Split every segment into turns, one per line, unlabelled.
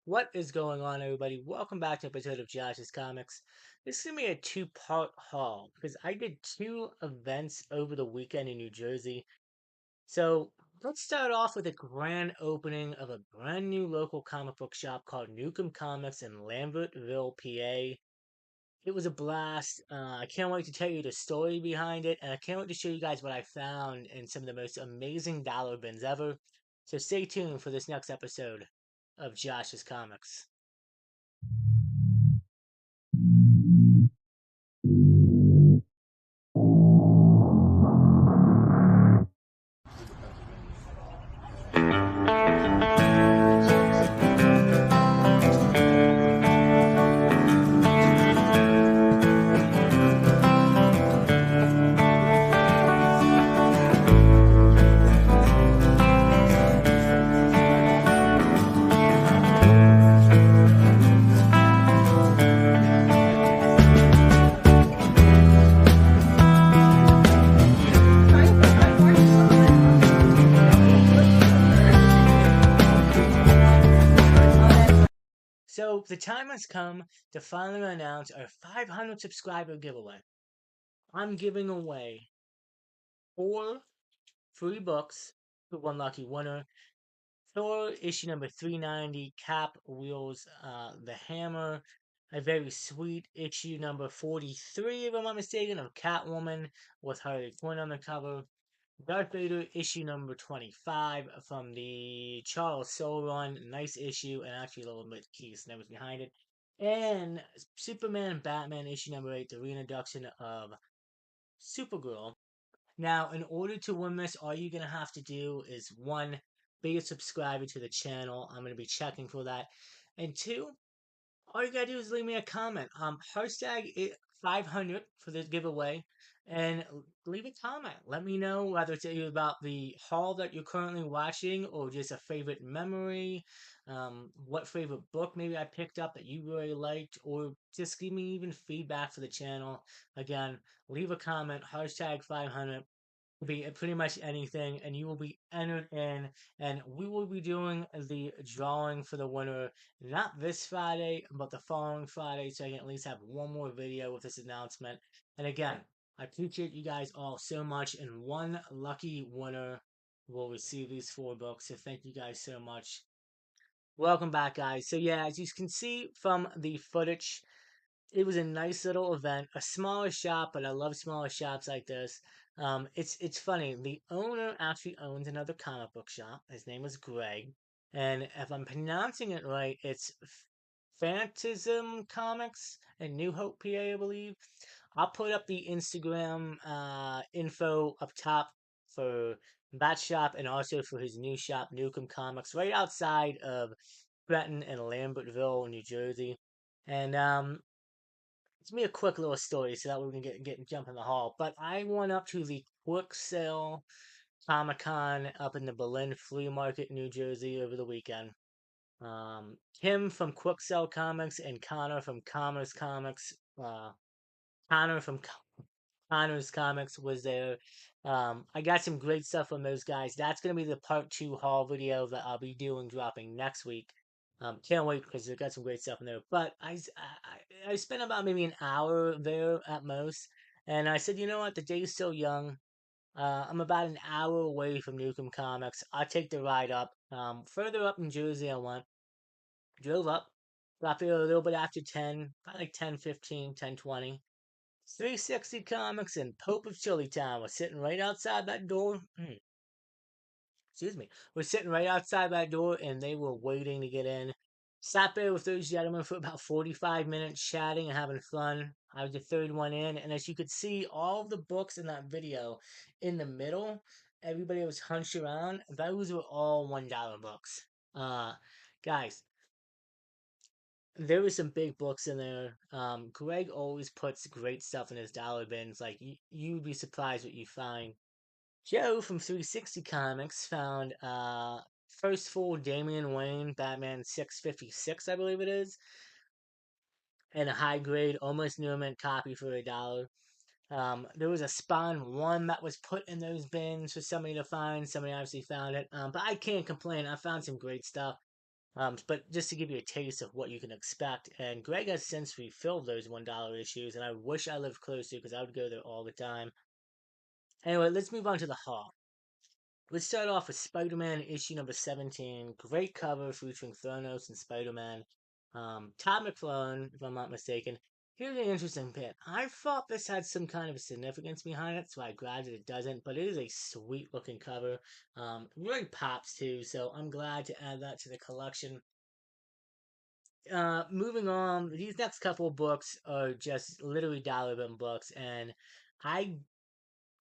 What is going on, everybody? Welcome back to an episode of Josh's Comics. This is going to be a two-part haul because I did two events over the weekend in New Jersey. So let's start off with a grand opening of a brand new local comic book shop called Nukem Comics in Lambertville, PA. It was a blast. I can't wait to tell you the story behind it, and I can't wait to show you guys what I found in some of the most amazing dollar bins ever. So stay tuned for this next episode of Josh's Comics. So the time has come to finally announce our 500 subscriber giveaway. I'm giving away 4 free books to one lucky winner. Thor issue number 390, Cap Wheels the Hammer. A very sweet issue number 43, if I'm not mistaken, of Catwoman with Harley Quinn on the cover. Darth Vader issue number 25 from the Charles Soule run. Nice issue, and actually a little bit key snippets behind it. And Superman and Batman issue number 8, the reintroduction of Supergirl. Now, in order to win this, all you're going to have to do is one, be a subscriber to the channel. I'm going to be checking for that. And two, all you gotta do is leave me a comment. Hashtag 500 for this giveaway, and leave a comment. Let me know whether it's about the haul that you're currently watching or just a favorite memory. What favorite book maybe I picked up that you really liked, or just give me even feedback for the channel. Again, leave a comment. Hashtag 500 be pretty much anything, and you will be entered in, and we will be doing the drawing for the winner not this Friday, but the following Friday, so I can at least have one more video with this announcement. And again, I appreciate you guys all so much, and one lucky winner will receive these 4 books. So thank you guys so much. Welcome back, guys. So yeah, as you can see from the footage, it was a nice little event, a smaller shop, but I love smaller shops like this. It's funny. The owner actually owns another comic book shop. His name is Greg, and if I'm pronouncing it right, it's Phantasm Comics in New Hope, PA, I believe. I'll put up the Instagram info up top for that shop and also for his new shop, Nukem Comics, right outside of Trenton and Lambertville, New Jersey. And it's me a quick little story so that we can get jump in the hall. But I went up to the Quick Sale Comic Con up in the Berlin Flea Market, New Jersey, over the weekend. Kim from Quick Sale Comics and Connor from Commerce Comics. Connor from Connor's Comics was there. I got some great stuff from those guys. That's going to be the part 2 haul video that I'll be doing, dropping next week. Can't wait because they've got some great stuff in there. But I spent about maybe an hour there at most. And I said, you know what? The day's still young. I'm about an hour away from Nukem Comics. I'll take the ride up. Further up in Jersey, I went. Drove up. Got there a little bit after 10, about like 10:15, 10:20. 360 Comics and Pope of Chillytown was sitting right outside that door. Excuse me. Was sitting right outside that door, and they were waiting to get in. Sat there with those gentlemen for about 45 minutes, chatting and having fun. I was the third one in, and as you could see, all of the books in that video in the middle, everybody was hunched around. Those were all $1 books. Guys, there were some big books in there. Greg always puts great stuff in his dollar bins. Like you'd be surprised what you find. Joe from 360 Comics found first full Damian Wayne Batman 656, I believe it is, and a high grade, almost new mint copy for $1. There was a Spawn 1 that was put in those bins for somebody to find. Somebody obviously found it. But I can't complain. I found some great stuff. But just to give you a taste of what you can expect, and Greg has since refilled those $1 issues, and I wish I lived closer because I would go there all the time. Anyway, let's move on to the haul. Let's start off with Spider-Man issue number 17. Great cover featuring Thronos and Spider-Man. Todd McFarlane, if I'm not mistaken. Here's an interesting bit. I thought this had some kind of significance behind it, so I grabbed it. It doesn't, but it is a sweet looking cover. Really pops too, so I'm glad to add that to the collection. Moving on, these next couple of books are just literally dollar bin books, and I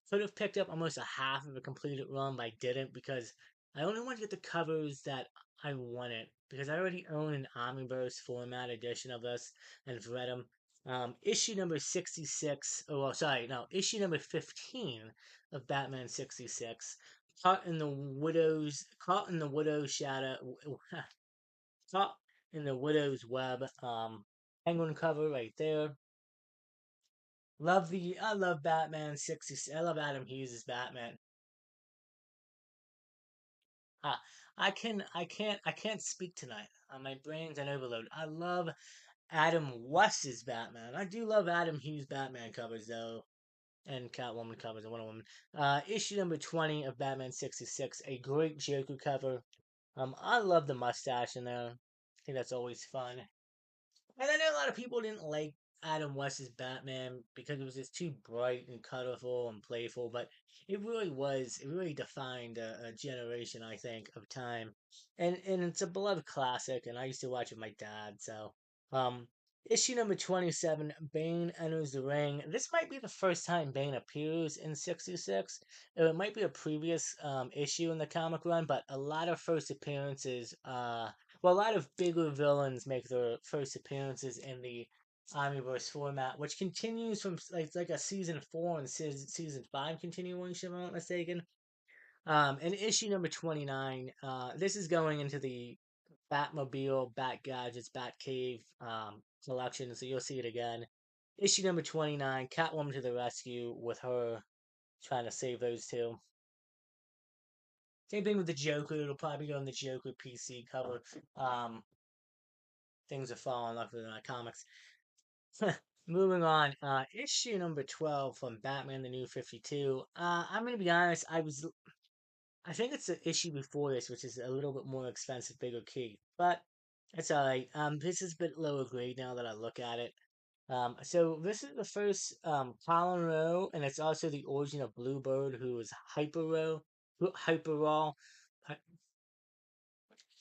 could have picked up almost a half of a completed run, but I didn't because I only wanted to get the covers that I wanted because I already own an Omniverse format edition of this and have read them. Issue number 66, oh, well, sorry, no, issue number 15 of Batman 66. Caught in the Widow's shadow, caught in the Widow's web. Penguin cover right there. I love Batman 60. I love Adam Hughes' Batman. Ah, I can't speak tonight. My brain's on overload. I love Adam West's Batman. I do love Adam Hughes Batman covers though, and Catwoman covers and Wonder Woman. Issue number 20 of Batman 66, a great Joker cover. I love the mustache in there. I think that's always fun. And I know a lot of people didn't like Adam West's Batman because it was just too bright and colorful and playful, but it really was. It really defined a generation, I think, of time, and it's a beloved classic. And I used to watch it with my dad. So, um, issue number 27, Bane enters the ring. This might be the first time Bane appears in 66. It might be a previous issue in the comic run, but a lot of first appearances. Well, a lot of bigger villains make their first appearances in the Omniverse format, which continues from like a season 4 and season 5 continuation, if I'm not mistaken. In issue number 29, this is going into the Batmobile, Bat Gadgets, Batcave collection, so you'll see it again. Issue number 29, Catwoman to the rescue with her trying to save those two. Same thing with the Joker. It'll probably go on the Joker PC cover. Um, Things are falling off in my comics. Moving on, issue number 12 from Batman the New 52. I'm gonna be honest, I think it's the issue before this, which is a little bit more expensive, bigger key, but it's alright. This is a bit lower grade now that I look at it. So this is the first Colin Rowe, and it's also the origin of Bluebird, who is Hyper Raw,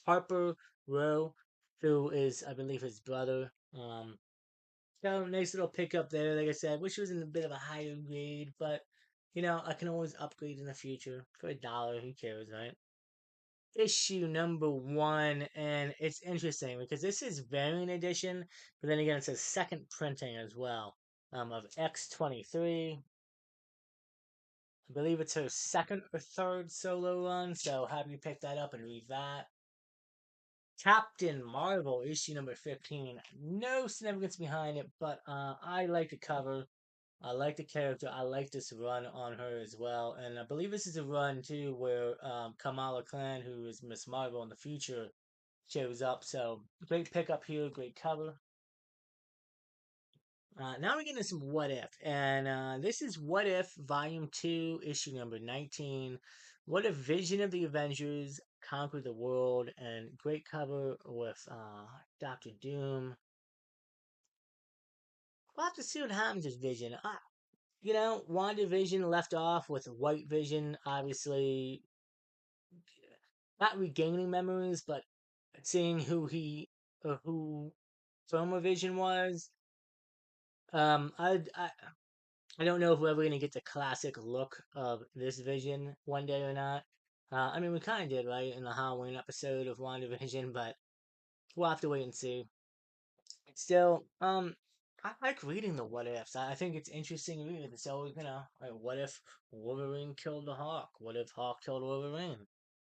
Harper Rowe, who is, I believe, his brother. So nice little pickup there. Like I said, wish it was in a bit of a higher grade, but I can always upgrade in the future for $1. Who cares, right? Issue number 1, and it's interesting because this is variant edition, but then again, it's a second printing as well. Of X-23. I believe it's her second or third solo run, so have you pick that up and read that. Captain Marvel issue number 15. No significance behind it, but I like the cover. I like the character. I like this run on her as well. And I believe this is a run too where Kamala Khan, who is Miss Marvel in the future, shows up. So great pickup here, great cover. Now we get into some What If. And this is What If Volume 2, issue number 19. What if Vision of the Avengers conquered the world? And great cover with Doctor Doom. We'll have to see what happens with Vision. WandaVision left off with White Vision, obviously not regaining memories, but seeing who he or who Former Vision was. Um, I, I I don't know if we're ever gonna get the classic look of this Vision one day or not. I mean, we kind of did, right, in the Halloween episode of WandaVision, but we'll have to wait and see. Still, I like reading the what ifs. I think it's interesting to read. It's always, like, what if Wolverine killed the Hawk? What if Hawk killed Wolverine?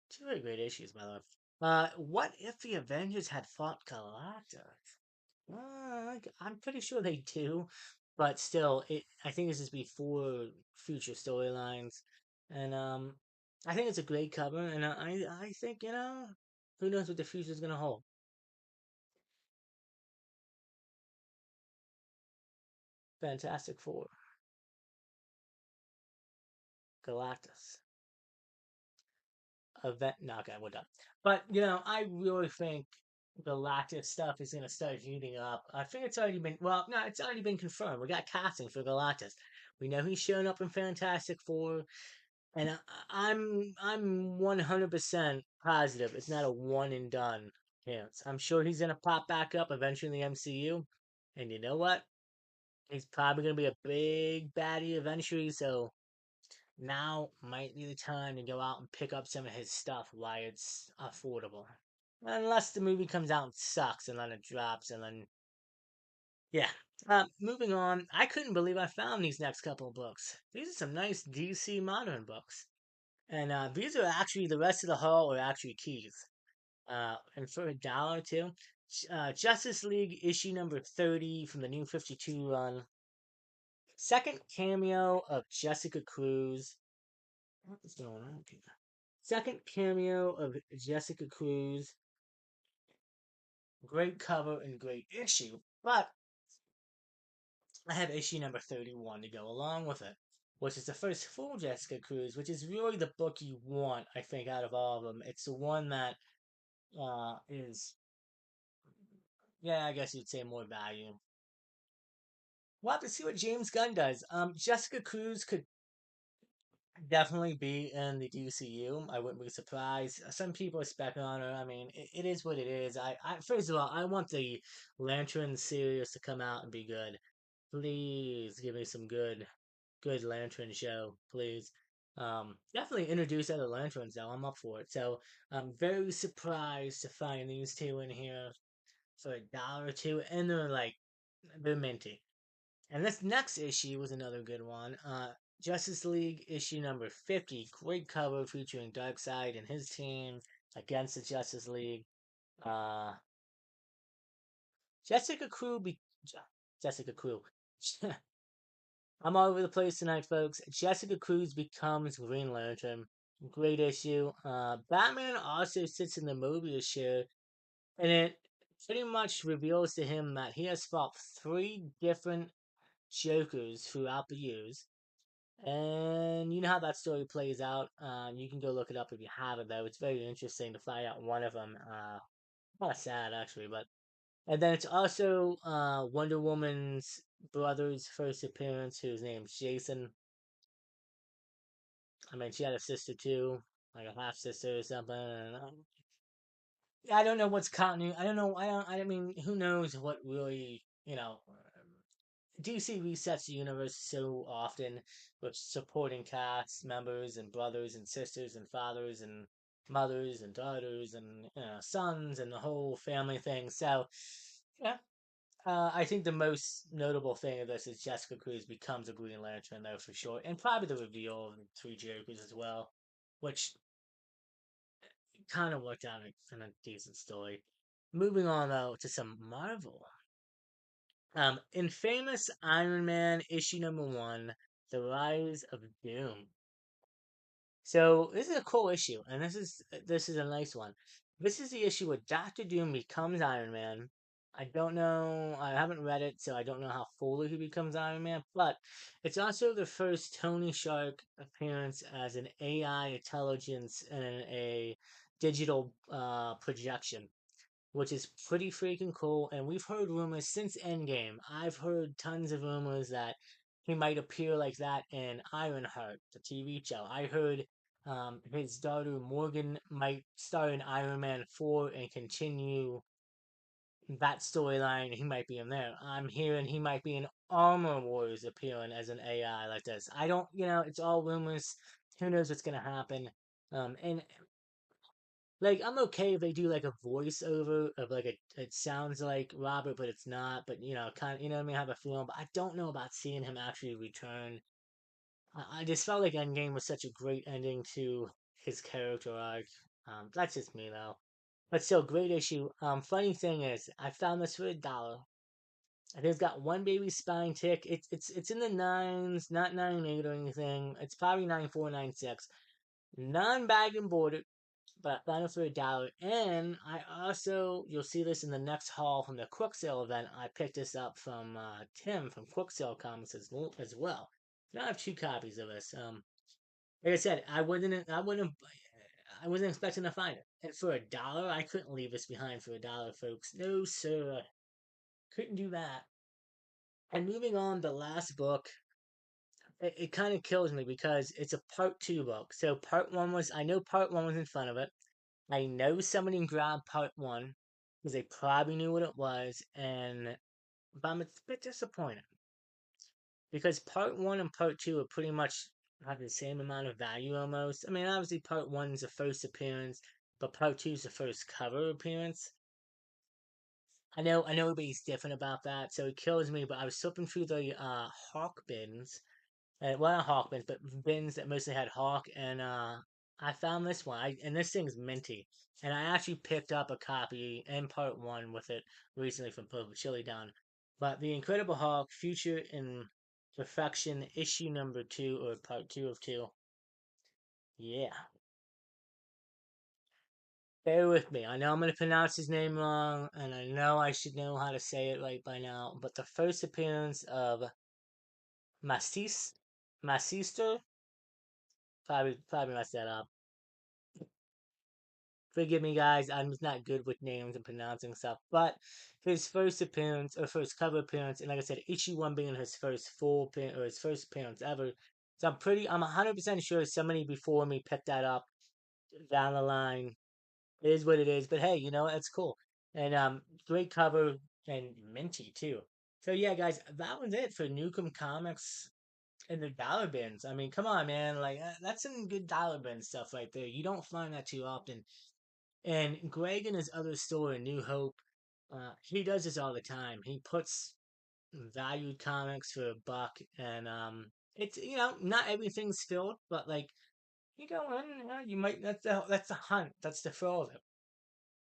Two really great issues, by the way. What if the Avengers had fought Galactus? I'm pretty sure they do, but still, I think this is before future storylines, and I think it's a great cover, and I think who knows what the future is gonna hold. Fantastic Four, Galactus, event. No, okay, we're done. But I really think the Galactus stuff is gonna start heating up. I think it's already been no, it's already been confirmed. We got casting for Galactus. We know he's showing up in Fantastic Four, and I'm 100% positive it's not a one and done chance. I'm sure he's gonna pop back up eventually in the MCU, and you know what? He's probably gonna be a big baddie eventually. So now might be the time to go out and pick up some of his stuff while it's affordable. Unless the movie comes out and sucks and then it drops and then yeah. Moving on, I couldn't believe I found these next couple of books. These are some nice DC modern books. And these are actually the rest of the haul are actually keys. And for $1 too. Justice League issue number 30 from the New 52 run. Second cameo of Jessica Cruz. What is going on here? Second cameo of Jessica Cruz. Great cover and great issue. But I have issue number 31 to go along with it, which is the first full Jessica Cruz, which is really the book you want, I think, out of all of them. It's the one that is, yeah, I guess you'd say more value. We'll have to see what James Gunn does. Jessica Cruz could definitely be in the DCU. I wouldn't be surprised. Some people are speculating on her. I mean, it is what it is. I first of all, I want the Lantern series to come out and be good. Please give me some good Lantern show, please. Definitely introduce other Lanterns though. I'm up for it. So I'm very surprised to find these two in here for $1 or two, and they're minty. And this next issue was another good one. Justice League issue number 50. Great cover featuring Darkseid and his team against the Justice League. Uh, Jessica Crew be Jessica Crew. I'm all over the place tonight, folks. Jessica Cruz becomes Green Lantern. Great issue. Batman also sits in the Mobius chair, and it pretty much reveals to him that he has fought three different Jokers throughout the years. And you know how that story plays out. You can go look it up if you haven't, though. It's very interesting to find out one of them. Kind of sad, actually, but. And then it's also Wonder Woman's brother's first appearance, whose name's Jason. I mean, she had a sister too, like a half sister or something. And I don't know what's continuity. I don't know. I don't. I mean, who knows what really DC resets the universe so often with supporting cast members and brothers and sisters and fathers and mothers and daughters and sons and the whole family thing. So, yeah. I think the most notable thing of this is Jessica Cruz becomes a Green Lantern, though, for sure. And probably the reveal of the three Jokers as well, which kind of worked out in a decent story. Moving on, though, to some Marvel. Infamous Iron Man issue number 1, The Rise of Doom. So this is a cool issue, and this is a nice one. This is the issue where Doctor Doom becomes Iron Man. I don't know. I haven't read it, so I don't know how fully he becomes Iron Man. But it's also the first Tony Stark appearance as an AI intelligence in a digital projection, which is pretty freaking cool. And we've heard rumors since Endgame. I've heard tons of rumors that he might appear like that in Ironheart, the TV show. I heard his daughter Morgan might star in Iron Man 4 and continue that storyline. He might be in there. I'm hearing he might be in Armor Wars appearing as an AI like this. I don't, it's all rumors. Who knows what's going to happen? And like I'm okay if they do like a voiceover of like it sounds like Robert, but it's not. But kind of, what I mean, have a feeling. But I don't know about seeing him actually return. I just felt like Endgame was such a great ending to his character arc. That's just me though. But still, great issue. Funny thing is, I found this for $1. I think it's got one baby spine tick. It's in the nines, not 9.8 or anything. It's probably 9.4, 9.6. Non-bag and bordered. but I found it for $1. And I also, you'll see this in the next haul from the Quick Sale event. I picked this up from Tim from Quick Sale Comics as well. Now I have 2 copies of this. Like I said, I wasn't expecting to find it. And for $1, I couldn't leave this behind for $1, folks. No, sir. Couldn't do that. And moving on, the last book, it kind of kills me because it's a part 2 book. So I know part 1 was in front of it. I know somebody grabbed part 1 because they probably knew what it was. But I'm a bit disappointed because part 1 and part 2 are pretty much have the same amount of value almost. I mean, obviously part 1 is the first appearance, but part 2 is the first cover appearance. I know everybody's different about that, so it kills me. But I was flipping through the Hawk bins, well, not Hawk bins, but bins that mostly had Hawk, and I found this one. And this thing's minty, and I actually picked up a copy in part 1 with it recently from Purple Chili Down. But the Incredible Hulk, Future in Perfection, issue number 2 or part 2 of 2. Yeah. Bear with me. I know I'm going to pronounce his name wrong, and I know I should know how to say it right by now, but the first appearance of Massis, Massister, probably messed that up. Forgive me, guys. I'm just not good with names and pronouncing stuff. But his first appearance, or first cover appearance, and like I said, issue 1 being his first full appearance, or his first appearance ever. So I'm 100% sure somebody before me picked that up down the line. It is what it is. But hey, you know, it's cool. And great cover and minty too. So yeah, guys, that was it for Nukem Comics and the dollar bins. I mean, come on, man. Like that's some good dollar bin stuff right there. You don't find that too often. And Greg in his other store in New Hope, he does this all the time. He puts valued comics for $1, and it's not everything's filled, but like you go in, you might that's the hunt, that's the thrill of it.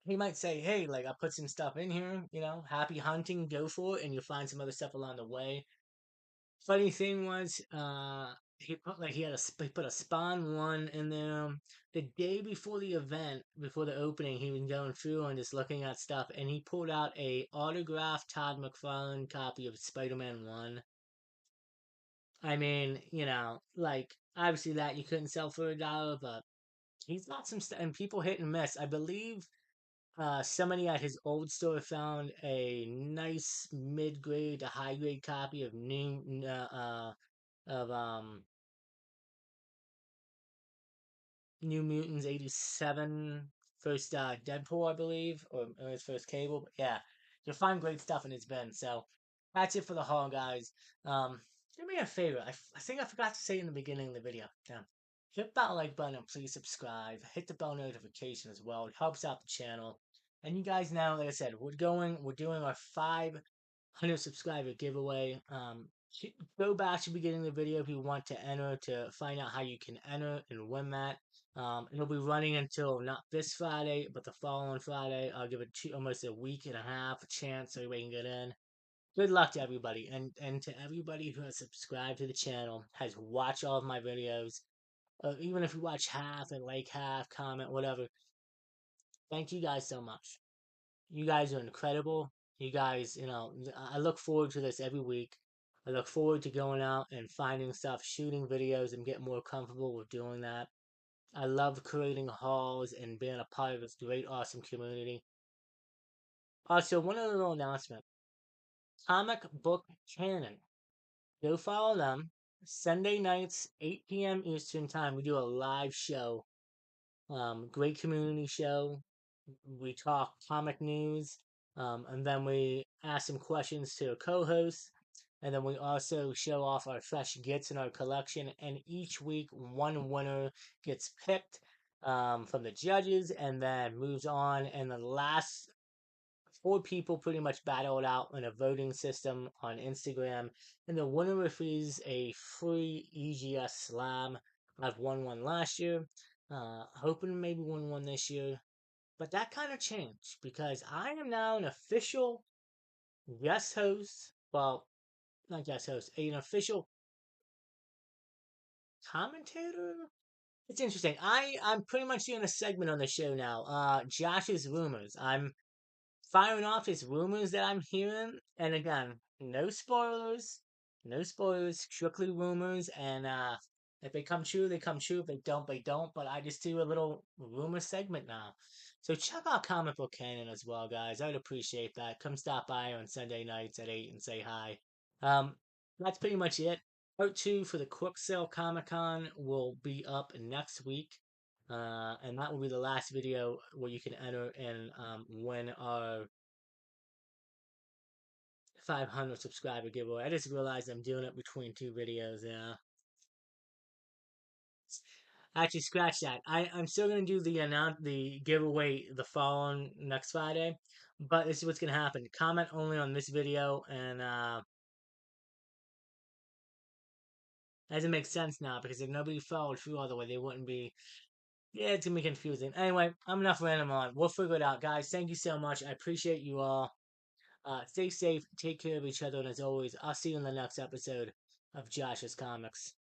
He might say, hey, like I put some stuff in here, happy hunting, go for it, and you'll find some other stuff along the way. Funny thing was, he put a Spawn 1 in there. The day before the event, before the opening, he was going through and just looking at stuff, and he pulled out a autographed Todd McFarlane copy of Spider-Man 1. I mean, like obviously that you couldn't sell for $1, but he's got some stuff, and people hit and miss. I believe somebody at his old store found a nice mid-grade to high-grade copy of of New Mutants 87, first Deadpool, I believe, or his first Cable. But yeah, you'll find great stuff in his bin. So that's it for the haul, guys. Um, do me a favor. I think I forgot to say in the beginning of the video. Hit that like button and please subscribe. Hit the bell notification as well. It helps out the channel. And you guys know, like I said, we're doing our 500 subscriber giveaway. Go back to the beginning of the video if you want to enter to find out how you can enter and win that. It'll be running until not this Friday, but the following Friday. I'll give it almost a week and a half a chance so everybody can get in. Good luck to everybody, and to everybody who has subscribed to the channel, has watched all of my videos. Even if you watch half and like half, comment, whatever. Thank you guys so much. You guys are incredible. You guys, I look forward to this every week. I look forward to going out and finding stuff, shooting videos, and getting more comfortable with doing that. I love creating hauls and being a part of this great, awesome community. Also, one other little announcement. Comic Book Canon. Go follow them. Sunday nights, 8 p.m. Eastern Time, we do a live show. Great community show. We talk comic news, and then we ask some questions to a co-host, and then we also show off our fresh gets in our collection. And each week, one winner gets picked from the judges, and then moves on. And the last 4 people pretty much battle it out in a voting system on Instagram, and the winner receives a free EGS slam. I've won one last year. Hoping to maybe win one this year. But that kind of changed because I am now an official guest host. Well, not guest host, an official commentator. It's interesting. I'm pretty much doing a segment on the show now. Josh's rumors. I'm firing off his rumors that I'm hearing, and again, no spoilers, no spoilers, strictly rumors. And if they come true, they come true. If they don't, they don't. But I just do a little rumor segment now. So check out Comic Book Canon as well, guys. I'd appreciate that. Come stop by on Sunday nights at 8 and say hi. Um, that's pretty much it. Part two for the Quick Sale Comic Con will be up next week. And that will be the last video where you can enter and win our 500 subscriber giveaway. I just realized I'm doing it between two videos. Yeah, actually, scratch that. I'm still gonna do the giveaway the following next Friday, but this is what's gonna happen. Comment only on this video, and doesn't make sense now because if nobody followed through all the way, they wouldn't be. Yeah, it's gonna be confusing. Anyway, I'm enough random on. We'll figure it out, guys. Thank you so much. I appreciate you all. Stay safe, take care of each other, and as always, I'll see you in the next episode of Josh's Comics.